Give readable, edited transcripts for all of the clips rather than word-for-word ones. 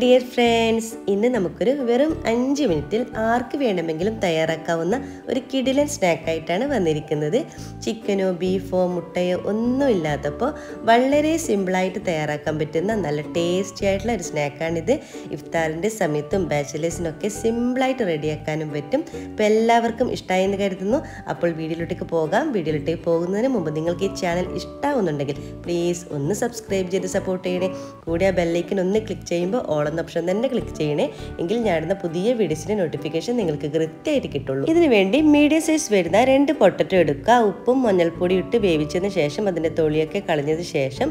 dear friends, ഇന്ന് നമുക്കൊരു വെറും 5 മിനിറ്റിൽ ആർക്ക് വേണമെങ്കിലും തയ്യാറാക്കാവുന്ന ഒരു കിടിലൻ സ്നാക്ക് ആയിട്ടാണ് വന്നിരിക്കുന്നത്. ചിക്കനോ ബീഫോ മുട്ടയോ ഒന്നും ഇല്ലാത്തപ്പോൾ വളരെ സിമ്പിളായിട്ട് തയ്യാറാക്കാൻ പറ്റുന്ന നല്ല ടേസ്റ്റി ആയിട്ടുള്ള ഒരു സ്നാക്കാണിത്. ഇഫ്താറിൻ്റെ സമയത്തും ബാച്ചിലേഴ്സിനൊക്കെ സിമ്പിളായിട്ട് റെഡിയാക്കാനും പറ്റും. അപ്പോൾ എല്ലാവർക്കും ഇഷ്ടമായെന്ന് കരുതുന്നു. അപ്പോൾ വീഡിയോയിലോട്ടേക്ക് പോകാം. വീഡിയോയിലോട്ടേക്ക് പോകുന്നതിന് മുമ്പ് നിങ്ങൾക്ക് ഈ ചാനൽ ഇഷ്ടമാവുന്നുണ്ടെങ്കിൽ പ്ലീസ് ഒന്ന് സബ്സ്ക്രൈബ് ചെയ്ത് സപ്പോർട്ട് ചെയ്യണേ. കൂടി ആ ബെല്ലൈക്കൻ ഒന്ന് ക്ലിക്ക് ചെയ്യുമ്പോൾ ഓൾ എന്ന ഓപ്ഷൻ തന്നെ ക്ലിക്ക് ചെയ്യണേ. എങ്കിൽ ഞാനിടുന്ന പുതിയ വീഡിയോസിൻ്റെ നോട്ടിഫിക്കേഷൻ നിങ്ങൾക്ക് കൃത്യമായിട്ട് കിട്ടുള്ളൂ. ഇതിനു വേണ്ടി മീഡിയം സൈസ് വരുന്ന 2 പൊട്ടറ്റോ എടുക്കുക. ഉപ്പും മഞ്ഞൾപ്പൊടി ഇട്ട് വേവിച്ചതിന് ശേഷം അതിൻ്റെ തൊളിയൊക്കെ കളഞ്ഞതിന് ശേഷം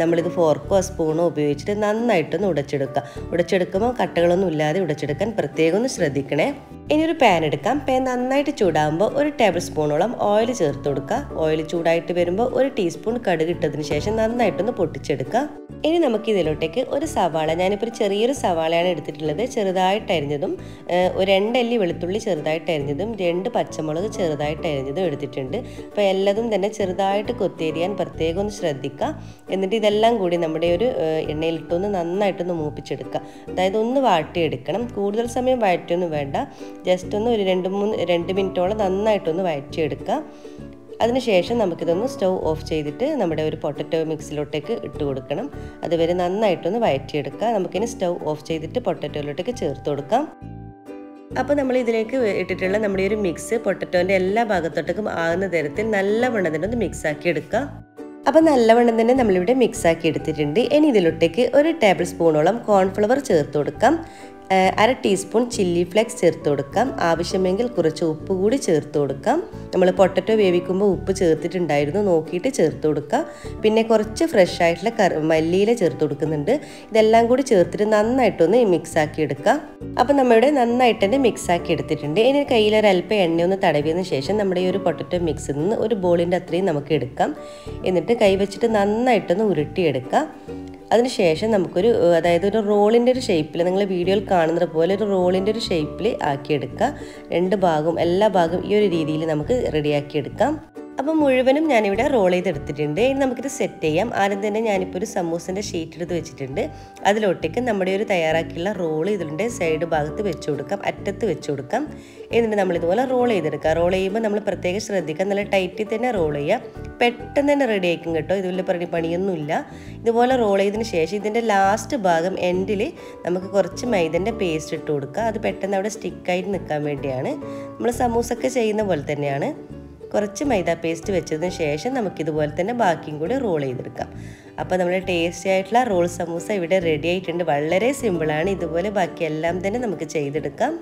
നമ്മളിത് ഫോർക്കോ സ്പൂണോ ഉപയോഗിച്ചിട്ട് നന്നായിട്ടൊന്ന് ഉടച്ചെടുക്കുമ്പോൾ കട്ടകളൊന്നും ഇല്ലാതെ ഉടച്ചെടുക്കാൻ പ്രത്യേകം ഒന്ന് ശ്രദ്ധിക്കണേ. ഇനി ഒരു പാൻ എടുക്കാം. പാൻ നന്നായിട്ട് ചൂടാകുമ്പോൾ 1 ടേബിൾ സ്പൂണോളം ഓയിൽ ചേർത്ത് കൊടുക്കുക. ഓയിൽ ചൂടായിട്ട് വരുമ്പോൾ 1 ടീസ്പൂൺ കടുക് ഇട്ടതിന് ശേഷം നന്നായിട്ടൊന്ന് പൊട്ടിച്ചെടുക്കുക. ഇനി നമുക്ക് ഇതിലോട്ടേക്ക് ഒരു സവാള, ഞാനിപ്പോൾ ഒരു ചെറിയൊരു സവാളയാണ് എടുത്തിട്ടുള്ളത്, ചെറുതായിട്ട് അരിഞ്ഞതും 2 അല്ലി വെളുത്തുള്ളി ചെറുതായിട്ട് അരിഞ്ഞതും 2 പച്ചമുളക് ചെറുതായിട്ട് അരിഞ്ഞതും എടുത്തിട്ടുണ്ട്. അപ്പോൾ എല്ലാതും തന്നെ ചെറുതായിട്ട് കൊത്തിയരിയാൻ പ്രത്യേകം ഒന്ന് ശ്രദ്ധിക്കുക. എന്നിട്ട് ഇതെല്ലാം കൂടി നമ്മുടെ ഒരു എണ്ണയിലിട്ടൊന്ന് നന്നായിട്ടൊന്ന് മൂപ്പിച്ചെടുക്കുക. അതായത് ഒന്ന് വാട്ടിയെടുക്കണം. കൂടുതൽ സമയം വഴറ്റൊന്നും വേണ്ട, ജസ്റ്റ് ഒന്ന് ഒരു 2 മിനിറ്റോളം നന്നായിട്ടൊന്ന് വഴറ്റിയെടുക്കുക. അതിനുശേഷം നമുക്കിതൊന്ന് സ്റ്റൗ ഓഫ് ചെയ്തിട്ട് നമ്മുടെ ഒരു പൊട്ടറ്റോ മിക്സിലോട്ടേക്ക് ഇട്ട് കൊടുക്കണം. അതുവരെ നന്നായിട്ടൊന്ന് വഴറ്റിയെടുക്കുക. നമുക്കിനി സ്റ്റൗ ഓഫ് ചെയ്തിട്ട് പൊട്ടറ്റോയിലോട്ടേക്ക് ചേർത്ത് കൊടുക്കാം. അപ്പോൾ നമ്മൾ ഇതിലേക്ക് ഇട്ടിട്ടുള്ള നമ്മുടെ ഒരു മിക്സ് പൊട്ടറ്റോൻ്റെ എല്ലാ ഭാഗത്തോട്ടേക്കും ആകുന്ന തരത്തിൽ നല്ലവണ്ണം തന്നെ ഒന്ന് മിക്സാക്കി എടുക്കുക. അപ്പോൾ നല്ലവണ്ണം തന്നെ നമ്മളിവിടെ മിക്സാക്കി എടുത്തിട്ടുണ്ട്. ഇനി ഇതിലോട്ടേക്ക് 1 ടേബിൾ സ്പൂണോളം കോൺഫ്ലവർ ചേർത്ത് കൊടുക്കാം. 1/2 ടീസ്പൂൺ ചില്ലി ഫ്ലേക്സ് ചേർത്ത് കൊടുക്കാം. ആവശ്യമെങ്കിൽ കുറച്ച് ഉപ്പ് കൂടി ചേർത്ത് കൊടുക്കാം. നമ്മൾ പൊട്ടറ്റോ വേവിക്കുമ്പോൾ ഉപ്പ് ചേർത്തിട്ടുണ്ടായിരുന്നു, നോക്കിയിട്ട് ചേർത്ത് കൊടുക്കുക. പിന്നെ കുറച്ച് ഫ്രഷ് ആയിട്ടുള്ള മല്ലിയില ചേർത്ത് കൊടുക്കുന്നുണ്ട്. ഇതെല്ലാം കൂടി ചേർത്തിട്ട് നന്നായിട്ടൊന്ന് മിക്സാക്കി എടുക്കുക. അപ്പോൾ നമ്മളിവിടെ നന്നായിട്ട് തന്നെ മിക്സാക്കി എടുത്തിട്ടുണ്ട്. ഇനി കയ്യിലൊരല്പം എണ്ണയൊന്ന് തടവിയതിന് ശേഷം നമ്മുടെ ഈ ഒരു പൊട്ടറ്റോ മിക്സിൽ നിന്ന് ഒരു ബോളിൻ്റെ അത്രയും നമുക്ക് എടുക്കാം. എന്നിട്ട് കൈ വെച്ചിട്ട് നന്നായിട്ടൊന്ന് ഉരുട്ടിയെടുക്കുക. അതിനുശേഷം നമുക്കൊരു ഒരു റോളിൻ്റെ ഒരു ഷേപ്പിൽ, നിങ്ങൾ വീഡിയോയിൽ കാണുന്നത് പോലെ ഒരു റോളിൻ്റെ ഒരു ഷേപ്പിൽ ആക്കിയെടുക്കുക. 2 ഭാഗവും എല്ലാ ഭാഗവും ഈ ഒരു രീതിയിൽ നമുക്ക് റെഡിയാക്കിയെടുക്കാം. അപ്പോൾ മുഴുവനും ഞാനിവിടെ റോൾ ചെയ്തെടുത്തിട്ടുണ്ട്. ഇനി നമുക്കിത് സെറ്റ് ചെയ്യാം. ആദ്യം തന്നെ ഞാനിപ്പോൾ ഒരു സമൂസൻ്റെ ഷീറ്റ് എടുത്ത് വെച്ചിട്ടുണ്ട്. അതിലോട്ടേക്ക് നമ്മുടെ ഒരു തയ്യാറാക്കിയുള്ള റോൾ ഇതിൻ്റെ സൈഡ് ഭാഗത്ത് വെച്ച് കൊടുക്കാം, അറ്റത്ത് വെച്ച് കൊടുക്കാം. എന്നിട്ട് നമ്മളിതുപോലെ റോൾ ചെയ്തെടുക്കുക. റോൾ ചെയ്യുമ്പോൾ നമ്മൾ പ്രത്യേകം ശ്രദ്ധിക്കാം, നല്ല ടൈറ്റിൽ തന്നെ റോൾ ചെയ്യുക. പെട്ടെന്ന് തന്നെ റെഡി ആയിരിക്കും കേട്ടോ, ഇതുപോലെ പണിയൊന്നുമില്ല. ഇതുപോലെ റോൾ ചെയ്തതിന് ശേഷം ഇതിൻ്റെ ലാസ്റ്റ് ഭാഗം എൻഡിൽ നമുക്ക് കുറച്ച് മൈദൻ്റെ പേസ്റ്റ് ഇട്ട് കൊടുക്കുക. അത് പെട്ടെന്ന് അവിടെ സ്റ്റിക്കായിട്ട് നിൽക്കാൻ വേണ്ടിയാണ്. നമ്മൾ സമൂസൊക്കെ ചെയ്യുന്ന പോലെ തന്നെയാണ്. കുറച്ച് മൈദ പേസ്റ്റ് വെച്ചതിന് ശേഷം നമുക്കിതുപോലെ തന്നെ ബാക്കിയും കൂടി റോൾ ചെയ്തെടുക്കാം. അപ്പോൾ നമ്മുടെ ടേസ്റ്റി ആയിട്ടുള്ള റോൾ സമൂസ ഇവിടെ റെഡി ആയിട്ടുണ്ട്. വളരെ സിമ്പിളാണ്. ഇതുപോലെ ബാക്കിയെല്ലാം തന്നെ നമുക്ക് ചെയ്തെടുക്കാം.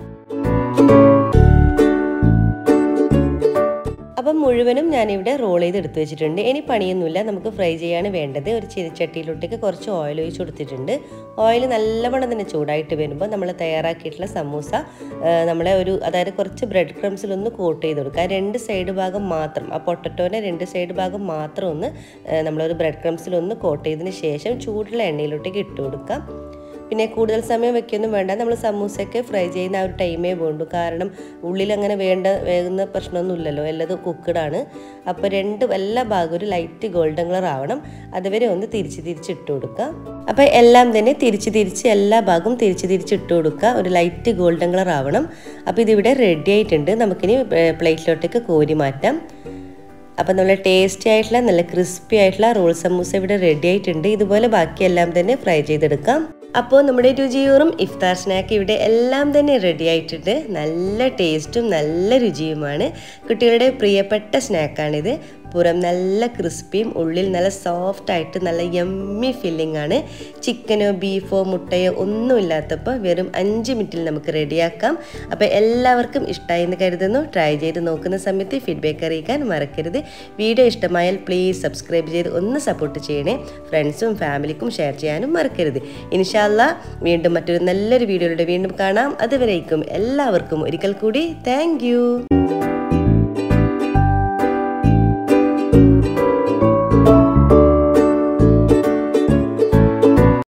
അപ്പം മുഴുവനും ഞാനിവിടെ റോൾ ചെയ്ത് എടുത്ത് വെച്ചിട്ടുണ്ട്. ഇനി പണിയൊന്നുമില്ല, നമുക്ക് ഫ്രൈ ചെയ്യാണ് വേണ്ടത്. ഒരു ചട്ടിയിലോട്ടേക്ക് കുറച്ച് ഓയിൽ ഒഴിച്ച് കൊടുത്തിട്ടുണ്ട്. ഓയിൽ നല്ലവണ്ണം തന്നെ ചൂടായിട്ട് വരുമ്പോൾ നമ്മൾ തയ്യാറാക്കിയിട്ടുള്ള സമൂസ നമ്മളെ കുറച്ച് ബ്രെഡ് ക്രംസിലൊന്ന് കോട്ട് ചെയ്ത് കൊടുക്കുക. 2 സൈഡ് ഭാഗം മാത്രം, ആ പൊട്ടറ്റോൻ്റെ 2 സൈഡ് ഭാഗം മാത്രം ഒന്ന് നമ്മളൊരു ബ്രെഡ് ക്രംസിലൊന്ന് കോട്ട് ചെയ്തതിന് ശേഷം ചൂടുള്ള എണ്ണയിലോട്ടേക്ക് ഇട്ട് കൊടുക്കാം. പിന്നെ കൂടുതൽ സമയം വെക്കൊന്നും വേണ്ട, നമ്മൾ സമൂസയൊക്കെ ഫ്രൈ ചെയ്യുന്ന ആ ഒരു ടൈമേ വേണ്ടൂ. കാരണം ഉള്ളിൽ അങ്ങനെ വേകുന്ന പ്രശ്നമൊന്നുമില്ലല്ലോ, എല്ലാതും കുക്കഡാണ്. അപ്പോൾ എല്ലാ ഭാഗവും ഒരു ലൈറ്റ് ഗോൾഡൻ കളർ ആവണം. അതുവരെ ഒന്ന് തിരിച്ച് ഇട്ട് കൊടുക്കുക. അപ്പോൾ എല്ലാം തന്നെ എല്ലാ ഭാഗവും തിരിച്ച് ഇട്ട് കൊടുക്കുക. ഒരു ലൈറ്റ് ഗോൾഡൻ കളർ ആവണം. അപ്പോൾ ഇതിവിടെ റെഡി ആയിട്ടുണ്ട്. നമുക്കിനി പ്ലേറ്റിലോട്ടേക്ക് കോരി മാറ്റാം. അപ്പോൾ നല്ല ടേസ്റ്റി ആയിട്ടുള്ള നല്ല ക്രിസ്പി ആയിട്ടുള്ള റോൾ സമൂസ ഇവിടെ റെഡി ആയിട്ടുണ്ട്. ഇതുപോലെ ബാക്കിയെല്ലാം തന്നെ ഫ്രൈ ചെയ്തെടുക്കാം. അപ്പോൾ നമ്മുടെ രുചിയൂറും ഇഫ്താർ സ്നാക്ക് ഇവിടെ എല്ലാം തന്നെ റെഡി ആയിട്ടുണ്ട്. നല്ല ടേസ്റ്റും നല്ല രുചിയുമാണ്. കുട്ടികളുടെ പ്രിയപ്പെട്ട സ്നാക്കാണിത്. പുറം നല്ല ക്രിസ്പിയും ഉള്ളിൽ നല്ല സോഫ്റ്റായിട്ട് നല്ല യമ്മി ഫില്ലിംഗ് ആണ്. ചിക്കനോ ബീഫോ മുട്ടയോ ഒന്നും ഇല്ലാത്തപ്പോൾ വെറും 5 മിനിറ്റിൽ നമുക്ക് റെഡിയാക്കാം. അപ്പോൾ എല്ലാവർക്കും ഇഷ്ടമായി എന്ന് കരുതുന്നു. ട്രൈ ചെയ്ത് നോക്കുന്ന സമയത്ത് ഫീഡ്ബാക്ക് അറിയിക്കാൻ മറക്കരുത്. വീഡിയോ ഇഷ്ടമായാൽ പ്ലീസ് സബ്സ്ക്രൈബ് ചെയ്ത് ഒന്ന് സപ്പോർട്ട് ചെയ്യണേ. ഫ്രണ്ട്സും ഫാമിലിക്കും ഷെയർ ചെയ്യാനും മറക്കരുത്. ഇൻഷാ അല്ലാഹ് വീണ്ടും മറ്റൊരു നല്ലൊരു വീഡിയോയിലൂടെ വീണ്ടും കാണാം. അതുവരേക്കും എല്ലാവർക്കും ഒരിക്കൽ കൂടി താങ്ക് യു.